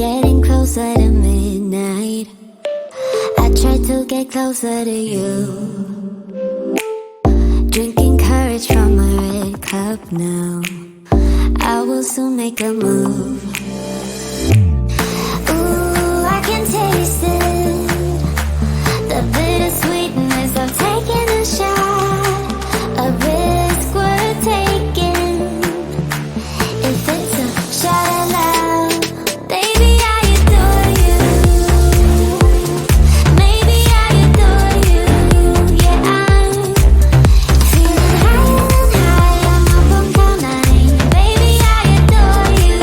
getting closer to midnight. I tried to get closer to you, drinking courage from a red cup now. I will soon make a move. Ooh, I can taste it, the bittersweetness of taking a shot, a risk worth taking. If it's a shot at love, baby, I adore you. Maybe I adore you. Yeah, I'm feeling higher than high. I'm up on cloud nine. Baby, I adore you.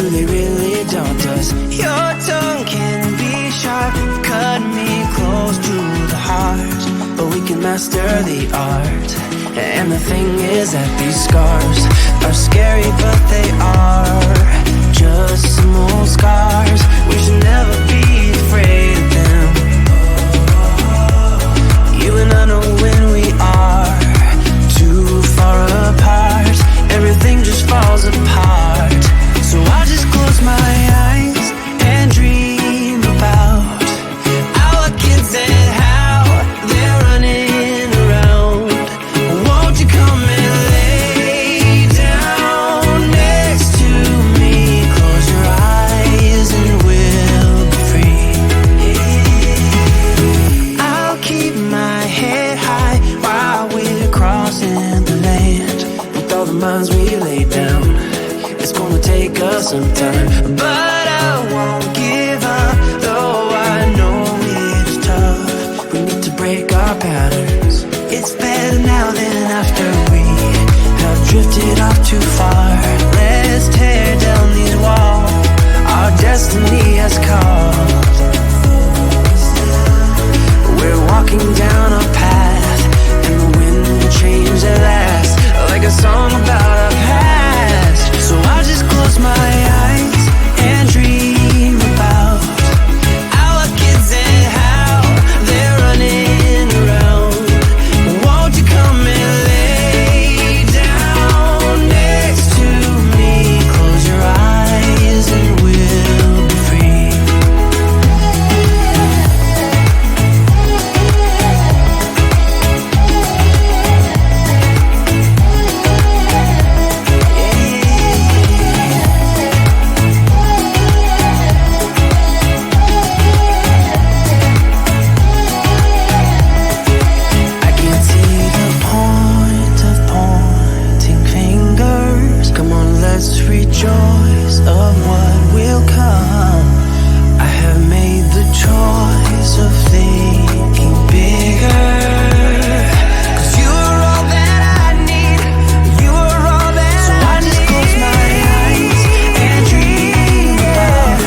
do they really daunt us? Your tongue can be sharp, cut me close to the heart, but we can master the art. And the thing is that these scars are scary, but they are just some old scars. We should never be afraid of them. You and I know when we are too far apart, everything just falls apart. So I just close my eyes and dream about our kids and how they're running around. Won't you come and lay down next to me? Close your eyes and we'll be free. I'll keep my head high while we're crossing the land. With all the minds we lay down, it's gonna take us some time, but I won't give up, though I know it's tough. We need to break our patterns. It's better now than after we have drifted off too far. Let's tear down these walls our destiny has called. We're walking down a path, and the wind will change at last, like a song about our past. So I just close my eyes and dream about our kids and how they're running around. Won't you come and lay down next to me? Close your eyes and we'll be free. I can see the point of pointing fingers. Come on, let's rejoice of what will come. I have made the choice of thinking bigger. 'Cause you are all that I need. You are all that I need. So I just close my eyes and dream about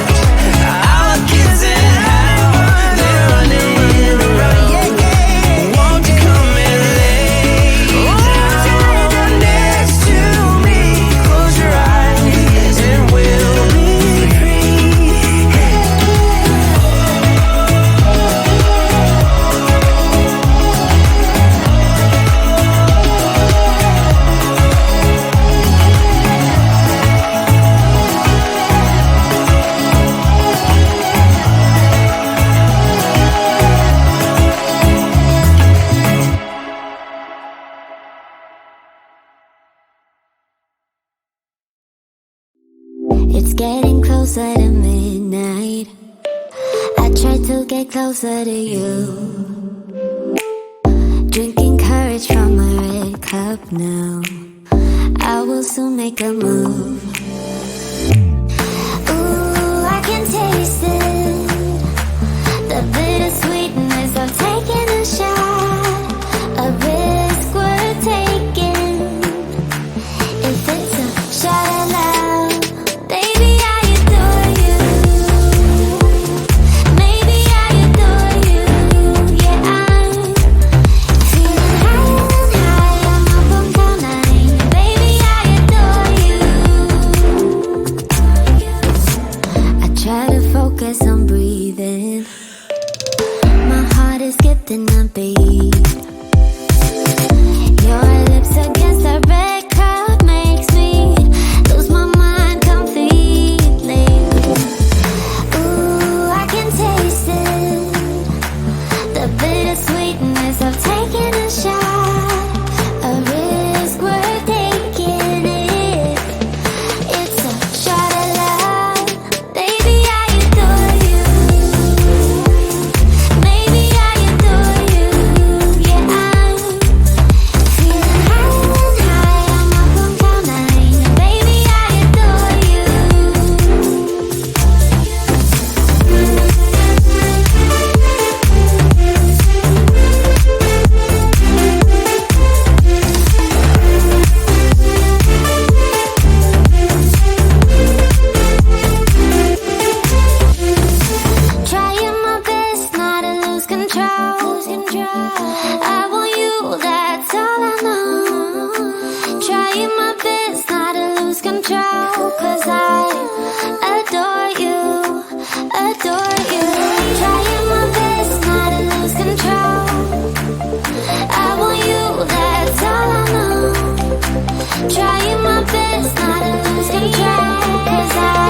our kids and how they're running around. Won't you come and lay down next to me? Close your eyes and we'll be free. It's getting closer to midnight. I try to get closer to you. Drinking courage from a red cup now. I will soon make a move. Ooh, I can taste it. The bittersweetness of taking a shot. A risk worth taking. If it's a shot at love, baby, I adore you. Maybe I adore you. Yeah, I'm feeling higher and higher. I'm up on cloud nine. Baby, I adore you. I try to focus on breathing. My heart is skipping a beat. 'cause I